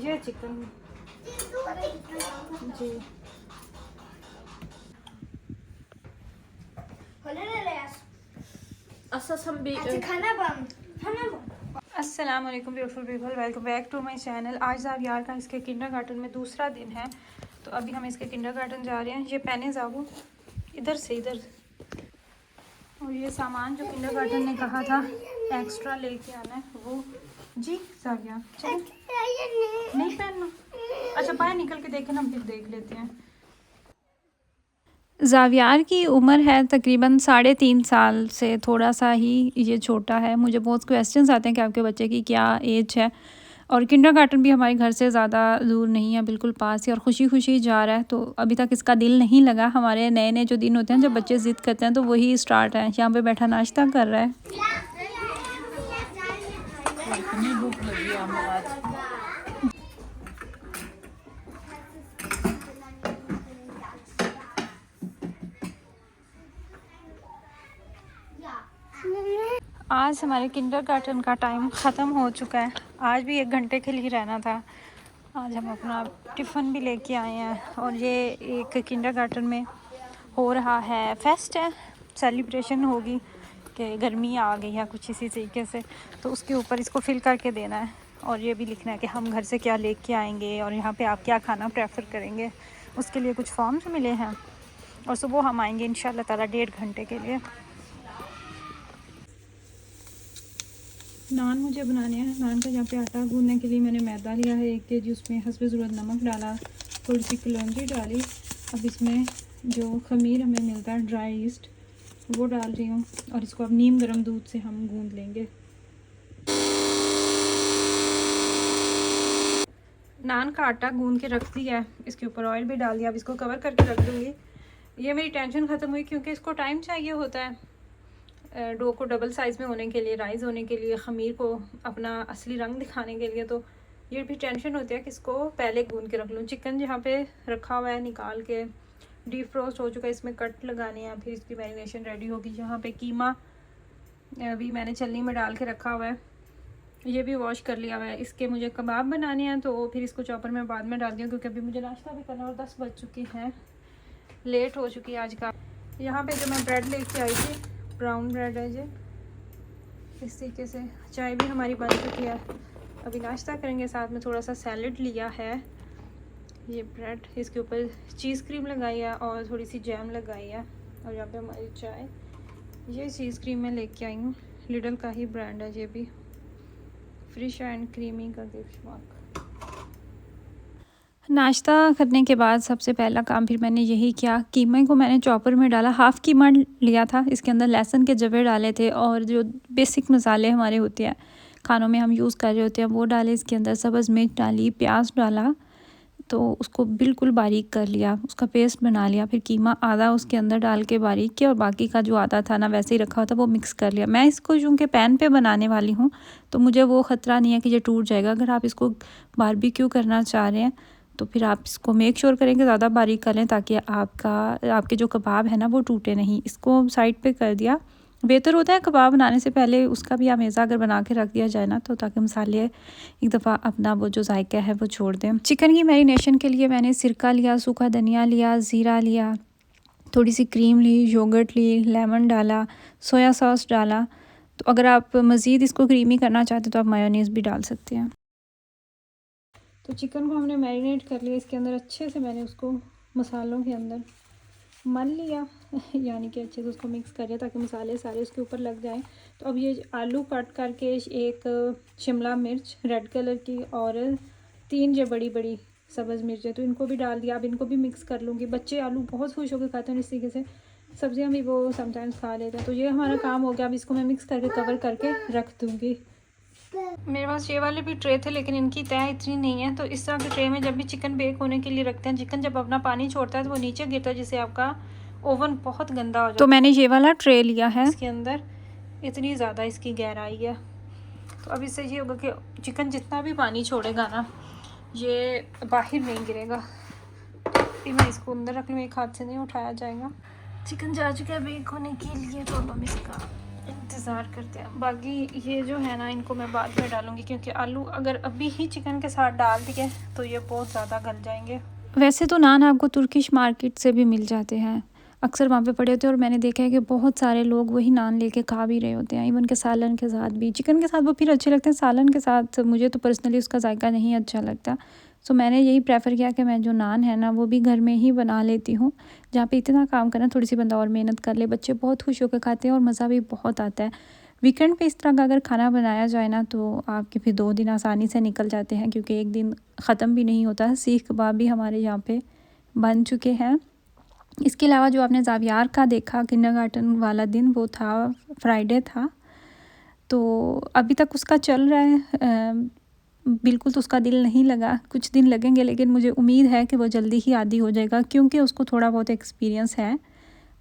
ये चिकन जी। अस्सलाम वालेकुम beautiful people, welcome back to my channel. आज ज़ावियार का इसके किंडरगार्टन में दूसरा दिन है, तो अभी हम इसके किंडरगार्टन जा रहे हैं। ये पहने जाबू इधर से इधर, और ये सामान जो किंडरगार्टन ने कहा था एक्स्ट्रा लेके आना है वो जी। ज़ावियार चलो नहीं पहनना, अच्छा बाहर निकल के देखें ना, फिर देख लेते हैं। ज़ावियार की उम्र है तकरीबन 3.5 साल से थोड़ा सा ही ये छोटा है। मुझे बहुत क्वेश्चंस आते हैं कि आपके बच्चे की क्या एज है, और किंडरगार्टन भी हमारे घर से ज़्यादा दूर नहीं है, बिल्कुल पास ही, और खुशी खुशी जा रहा है। तो अभी तक इसका दिल नहीं लगा। हमारे नए नए जो दिन होते हैं जब बच्चे ज़िद करते हैं तो वही स्टार्ट है। यहाँ पे बैठा नाश्ता कर रहा है। आज हमारे किंडरगार्टन का टाइम ख़त्म हो चुका है। आज भी 1 घंटे के लिए रहना था। आज हम अपना टिफ़िन भी लेके आए हैं, और ये एक किंडरगार्टन में हो रहा है फेस्ट है, सेलिब्रेशन होगी कि गर्मी आ गई है कुछ इसी तरीके से, तो उसके ऊपर इसको फिल करके देना है। और ये भी लिखना है कि हम घर से क्या लेके आएंगे और यहाँ पे आप क्या खाना प्रेफर करेंगे। उसके लिए कुछ फॉर्म्स मिले हैं, और सुबह हम आएंगे इंशाल्लाह ताला 1.5 घंटे के लिए। नान मुझे बनाने हैं। नान का यहाँ पे आटा गूंदने के लिए मैंने मैदा लिया है 1 kg, उसमें हस्बे ज़रूरत नमक डाला, थोड़ी सी कलौंजी डाली। अब इसमें जो खमीर हमें मिलता है ड्राई ईस्ट वो डाल रही हूँ, और इसको अब नीम गर्म दूध से हम गूंद लेंगे। नान का आटा गूंद के रख दिया है, इसके ऊपर ऑयल भी डाल दिया। अब इसको कवर करके रख दूँगी। ये मेरी टेंशन ख़त्म हुई, क्योंकि इसको टाइम चाहिए होता है डो को डबल साइज़ में होने के लिए, राइज़ होने के लिए, ख़मीर को अपना असली रंग दिखाने के लिए। तो ये भी टेंशन होती है कि इसको पहले गूंद के रख लूँ। चिकन जहाँ पे रखा हुआ है निकाल के डीप फ्रोस्ट हो चुका है, इसमें कट लगाने हैं, फिर इसकी मैरिनेशन रेडी होगी। यहाँ पे कीमा भी मैंने छलनी में डाल के रखा हुआ है, ये भी वॉश कर लिया हुआ है। इसके मुझे कबाब बनाने हैं, तो फिर इसको चॉपर में बाद में डाल दिया, क्योंकि अभी मुझे नाश्ता भी करना, और 10 बज चुके हैं, लेट हो चुकी है आज का। यहाँ पे जो मैं ब्रेड लेके आई थी, ब्राउन ब्रेड है ये, इस तरीके से। चाय भी हमारी बन चुकी है, अभी नाश्ता करेंगे। साथ में थोड़ा सा सैलड लिया है। ये ब्रेड, इसके ऊपर चीज़ क्रीम लगाई है और थोड़ी सी जैम लगाई है। और यहाँ पे हमारी चाय, ये चीज़ क्रीम मैं लेके आई हूँ, लिडल का ही ब्रांड है। ये भी फ्रेश एंड क्रीमी कर दी शुमाक। नाश्ता करने के बाद सबसे पहला काम फिर मैंने यही किया, कीमे को मैंने चॉपर में डाला। हाफ़ कीमा लिया था, इसके अंदर लहसुन के जवे डाले थे, और जो बेसिक मसाले हमारे होते हैं खानों में हम यूज़ कर रहे होते हैं वो डाले। इसके अंदर सब्ज़ मिर्च डाली, प्याज डाला, तो उसको बिल्कुल बारीक कर लिया, उसका पेस्ट बना लिया। फिर कीमा आधा उसके अंदर डाल के बारीक किया, और बाकी का जो आधा था ना वैसे ही रखा हुआ था वो मिक्स कर लिया। मैं इसको चूँकि पैन पे बनाने वाली हूँ तो मुझे वो ख़तरा नहीं है कि ये टूट जाएगा। अगर आप इसको बारबेक्यू करना चाह रहे हैं तो फिर आप इसको मेक श्योर करें कि ज़्यादा बारीक कर लें, ताकि आपके जो कबाब है ना वो टूटे नहीं। इसको साइड पे कर दिया। बेहतर होता है कबाब बनाने से पहले उसका भी आमेज़ा अगर बना के रख दिया जाए ना, तो ताकि मसाले एक दफ़ा अपना वो जो जायका है वो छोड़ दें। चिकन की मैरिनेशन के लिए मैंने सिरका लिया, सूखा धनिया लिया, ज़ीरा लिया, थोड़ी सी क्रीम ली, योगर्ट ली, लेमन डाला, सोया सॉस डाला। तो अगर आप मज़ीद इसको क्रीमी करना चाहते तो आप मायोनीज़ भी डाल सकते हैं। तो चिकन को हमने मैरिनेट कर लिया, इसके अंदर अच्छे से मैंने उसको मसालों के अंदर मल लिया यानी कि अच्छे से उसको मिक्स कर लिया ताकि मसाले सारे उसके ऊपर लग जाएं। तो अब ये आलू कट करके, एक शिमला मिर्च रेड कलर की, और 3 जो बड़ी बड़ी सब्ज़ मिर्च है, तो इनको भी डाल दिया। अब इनको भी मिक्स कर लूँगी। बच्चे आलू बहुत खुश होकर खाते हैं, इस तरीके से सब्ज़ियाँ भी वो समटाइम्स खा लेते हैं। तो ये हमारा काम हो गया। अब इसको मैं मिक्स करके कवर करके रख दूँगी। मेरे पास ये वाले भी ट्रे थे, लेकिन इनकी तय इतनी नहीं है, तो इस तरह के ट्रे में जब भी चिकन बेक होने के लिए रखते हैं, चिकन जब अपना पानी छोड़ता है तो वो नीचे गिरता है, जिससे आपका ओवन बहुत गंदा हो जाता है। तो मैंने ये वाला ट्रे लिया है, इसके अंदर इतनी ज़्यादा इसकी गहराई है। तो अब इससे ये होगा कि चिकन जितना भी पानी छोड़ेगा ना, ये बाहर नहीं गिरेगा। फिर मैं इसको अंदर रख लूँ, एक हाथ से नहीं उठाया जाएगा। चिकन जा चुका है बेक होने के लिए, तो अब हम इसका इंतज़ार करते हैं। बाकी ये जो है ना, इनको मैं बाद में डालूँगी, क्योंकि आलू अगर अभी ही चिकन के साथ डाल दिए तो ये बहुत ज़्यादा गल जाएंगे। वैसे तो नान आपको तुर्किश मार्केट से भी मिल जाते हैं, अक्सर वहाँ पे पड़े होते हैं, और मैंने देखा है कि बहुत सारे लोग वही नान लेके खा भी रहे होते हैं, इवन के सालन के साथ भी। चिकन के साथ वो फिर अच्छे लगते हैं, सालन के साथ मुझे तो पर्सनली उसका जायका नहीं अच्छा लगता। सो मैंने यही प्रेफर किया कि मैं जो नान है ना वो भी घर में ही बना लेती हूँ, जहाँ पे इतना काम करना, थोड़ी सी बंदा और मेहनत कर ले, बच्चे बहुत खुश होकर खाते हैं और मज़ा भी बहुत आता है। वीकेंड पे इस तरह का अगर खाना बनाया जाए ना तो आपके फिर 2 दिन आसानी से निकल जाते हैं, क्योंकि एक दिन ख़त्म भी नहीं होता। सीख कबाब भी हमारे यहाँ पे बन चुके हैं। इसके अलावा जो आपने ज़ावियार का देखा किंडरगार्टन वाला दिन, वो था फ्राइडे था, तो अभी तक उसका चल रहा है। बिल्कुल तो उसका दिल नहीं लगा, कुछ दिन लगेंगे, लेकिन मुझे उम्मीद है कि वो जल्दी ही आदी हो जाएगा, क्योंकि उसको थोड़ा बहुत एक्सपीरियंस है।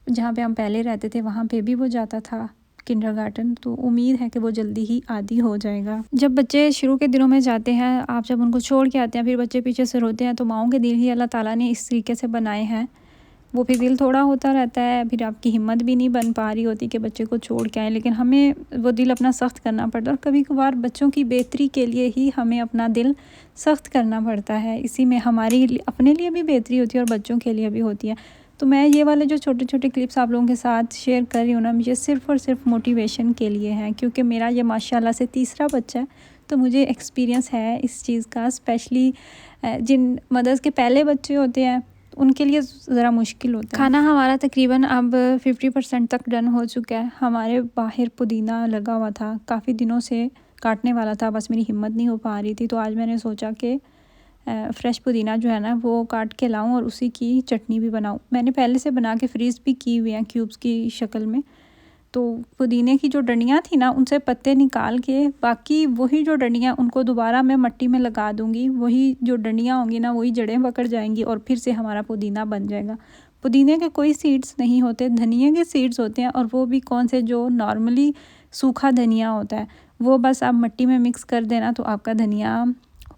जहाँ पे हम पहले रहते थे वहाँ पे भी वो जाता था किंडरगार्टन, तो उम्मीद है कि वो जल्दी ही आदी हो जाएगा। जब बच्चे शुरू के दिनों में जाते हैं, आप जब उनको छोड़ के आते हैं, फिर बच्चे पीछे से रोते हैं, तो माँओं के दिल ही अल्लाह ताला ने इस तरीके से बनाए हैं, वो फिर दिल थोड़ा होता रहता है, फिर आपकी हिम्मत भी नहीं बन पा रही होती कि बच्चे को छोड़ के आएँ, लेकिन हमें वो दिल अपना सख्त करना पड़ता है, और कभी कभार बच्चों की बेहतरी के लिए ही हमें अपना दिल सख्त करना पड़ता है। इसी में हमारी अपने लिए भी बेहतरी होती है और बच्चों के लिए भी होती है। तो मैं ये वाले जो छोटे छोटे क्लिप्स आप लोगों के साथ शेयर कर रही हूँ ना, मुझे सिर्फ़ और सिर्फ मोटिवेशन के लिए हैं, क्योंकि मेरा ये माशाल्लाह से तीसरा बच्चा है, तो मुझे एक्सपीरियंस है इस चीज़ का। स्पेशली जिन मदर्स के पहले बच्चे होते हैं उनके लिए ज़रा मुश्किल होता है। खाना हमारा तकरीबन अब 50% तक डन हो चुका है। हमारे बाहर पुदीना लगा हुआ था, काफ़ी दिनों से काटने वाला था, बस मेरी हिम्मत नहीं हो पा रही थी, तो आज मैंने सोचा कि फ़्रेश पुदीना जो है ना वो काट के लाऊं और उसी की चटनी भी बनाऊं। मैंने पहले से बना के फ्रीज़ भी की हुई हैं क्यूब्स की शक्ल में। तो पुदीने की जो डंडियाँ थी ना, उनसे पत्ते निकाल के बाकी वही जो डंडियाँ, उनको दोबारा मैं मिट्टी में लगा दूँगी। वही जो डंडियाँ होंगी ना, वही जड़ें पकड़ जाएंगी और फिर से हमारा पुदीना बन जाएगा। पुदीने के कोई सीड्स नहीं होते, धनिया के सीड्स होते हैं, और वो भी कौन से, जो नॉर्मली सूखा धनिया होता है, वो बस आप मिट्टी में मिक्स कर देना तो आपका धनिया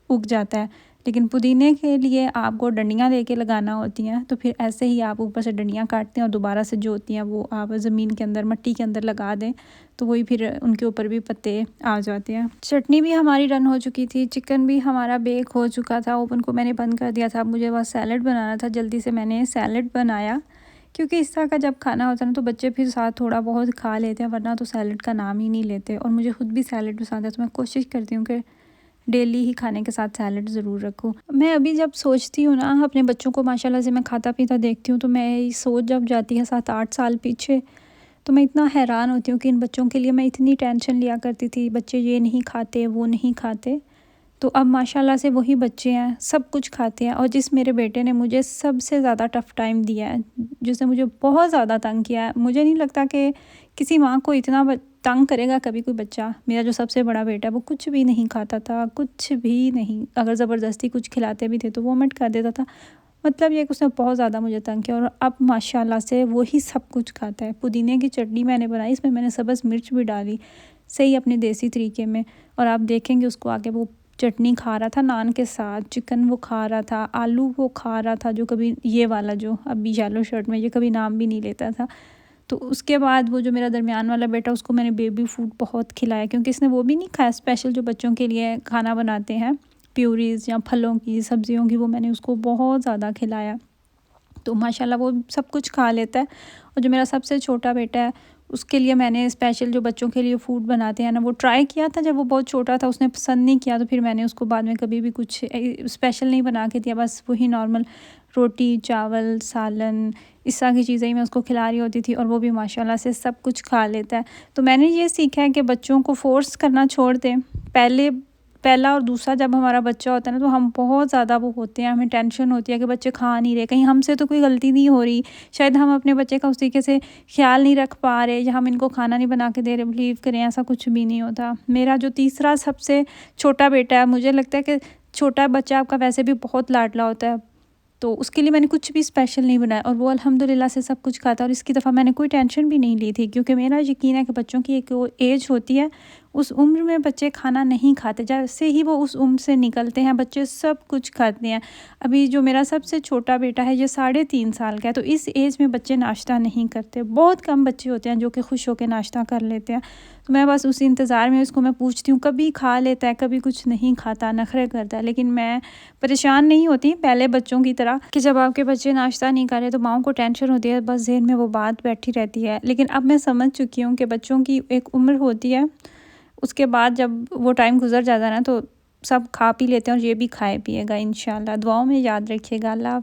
उग जाता है। लेकिन पुदीने के लिए आपको डंडियाँ लेके लगाना होती हैं, तो फिर ऐसे ही आप ऊपर से डंडियाँ काटते हैं और दोबारा से जो होती हैं वो आप ज़मीन के अंदर, मिट्टी के अंदर लगा दें, तो वही फिर उनके ऊपर भी पत्ते आ जाते हैं। चटनी भी हमारी डन हो चुकी थी, चिकन भी हमारा बेक हो चुका था, ओवन को मैंने बंद कर दिया था। मुझे बस सैलड बनाना था, जल्दी से मैंने सैलड बनाया, क्योंकि इस तरह का जब खाना होता है ना तो बच्चे फिर साथ थोड़ा बहुत खा लेते हैं, वरना तो सैलड का नाम ही नहीं लेते। और मुझे खुद भी सैलड पसंद है, तो मैं कोशिश करती हूँ कि डेली ही खाने के साथ सैलड ज़रूर रखूँ। मैं अभी जब सोचती हूँ ना, अपने बच्चों को माशाल्लाह से मैं खाता पीता देखती हूँ, तो मैं सोच जब जाती है 7-8 साल पीछे, तो मैं इतना हैरान होती हूँ कि इन बच्चों के लिए मैं इतनी टेंशन लिया करती थी, बच्चे ये नहीं खाते, वो नहीं खाते। तो अब माशाल्लाह से वही बच्चे हैं, सब कुछ खाते हैं। और जिस मेरे बेटे ने मुझे सबसे ज़्यादा टफ़ टाइम दिया है, जिसने मुझे बहुत ज़्यादा तंग किया है, मुझे नहीं लगता कि किसी माँ को इतना तंग करेगा कभी कोई बच्चा। मेरा जो सबसे बड़ा बेटा है वो कुछ भी नहीं खाता था, कुछ भी नहीं। अगर ज़बरदस्ती कुछ खिलाते भी थे तो वोमिट कर देता था। मतलब ये कि उसने बहुत ज़्यादा मुझे तंग किया, और अब माशाल्लाह से वही सब कुछ खाता है। पुदीने की चटनी मैंने बनाई, इसमें मैंने सब्ज़ मिर्च भी डाली सही अपने देसी तरीके में, और आप देखेंगे उसको आगे वो चटनी खा रहा था नान के साथ, चिकन वो खा रहा था, आलू वो खा रहा था, जो कभी ये वाला जो अभी येलो शर्ट में, ये कभी नाम भी नहीं लेता था। तो उसके बाद वो जो मेरा दरमियान वाला बेटा, उसको मैंने बेबी फूड बहुत खिलाया, क्योंकि इसने वो भी नहीं खाया स्पेशल जो बच्चों के लिए खाना बनाते हैं, प्यूरीज़ या फलों की, सब्जियों की, वो मैंने उसको बहुत ज़्यादा खिलाया। तो माशाल्लाह वो सब कुछ खा लेता है। और जो मेरा सबसे छोटा बेटा है, उसके लिए मैंने स्पेशल जो बच्चों के लिए फ़ूड बनाते हैं ना, वो ट्राई किया था जब वो बहुत छोटा था, उसने पसंद नहीं किया, तो फिर मैंने उसको बाद में कभी भी कुछ स्पेशल नहीं बना के दिया, बस वही नॉर्मल रोटी, चावल, सालन, इस तरह की चीज़ें ही मैं उसको खिला रही होती थी, और वो भी माशाल्लाह से सब कुछ खा लेता है। तो मैंने ये सीखा है कि बच्चों को फ़ोर्स करना छोड़ दें। पहला और दूसरा जब हमारा बच्चा होता है ना, तो हम बहुत ज़्यादा वो होते हैं, हमें टेंशन होती है कि बच्चे खा नहीं रहे, कहीं हमसे तो कोई गलती नहीं हो रही, शायद हम अपने बच्चे का उस तरीके से ख्याल नहीं रख पा रहे, या हम इनको खाना नहीं बना के दे रहे। बिलीव करें, ऐसा कुछ भी नहीं होता। मेरा जो तीसरा सबसे छोटा बेटा है, मुझे लगता है कि छोटा बच्चा आपका वैसे भी बहुत लाडला होता है, तो उसके लिए मैंने कुछ भी स्पेशल नहीं बनाया, और वो अल्हम्दुलिल्लाह से सब कुछ खाता है। और इसकी दफ़ा मैंने कोई टेंशन भी नहीं ली थी, क्योंकि मेरा यकीन है कि बच्चों की एक एज होती है, उस उम्र में बच्चे खाना नहीं खाते, जैसे ही वो उस उम्र से निकलते हैं बच्चे सब कुछ खाते हैं। अभी जो मेरा सबसे छोटा बेटा है ये 3.5 साल का है, तो इस एज में बच्चे नाश्ता नहीं करते। बहुत कम बच्चे होते हैं जो कि खुश होकर नाश्ता कर लेते हैं। तो मैं बस उस इंतज़ार में उसको मैं पूछती हूँ, कभी खा लेता है, कभी कुछ नहीं खाता, नखरे करता है। लेकिन मैं परेशान नहीं होती पहले बच्चों की तरह कि जब आपके बच्चे नाश्ता नहीं कर रहे तो माँओं को टेंशन होती है, बस ज़हन में वो बात बैठी रहती है। लेकिन अब मैं समझ चुकी हूँ कि बच्चों की एक उम्र होती है, उसके बाद जब वो टाइम गुज़र जाता है ना तो सब खा पी लेते हैं और ये भी खाए पिएगा इंशाल्लाह। दुआओं में याद रखिएगा। अल्लाह।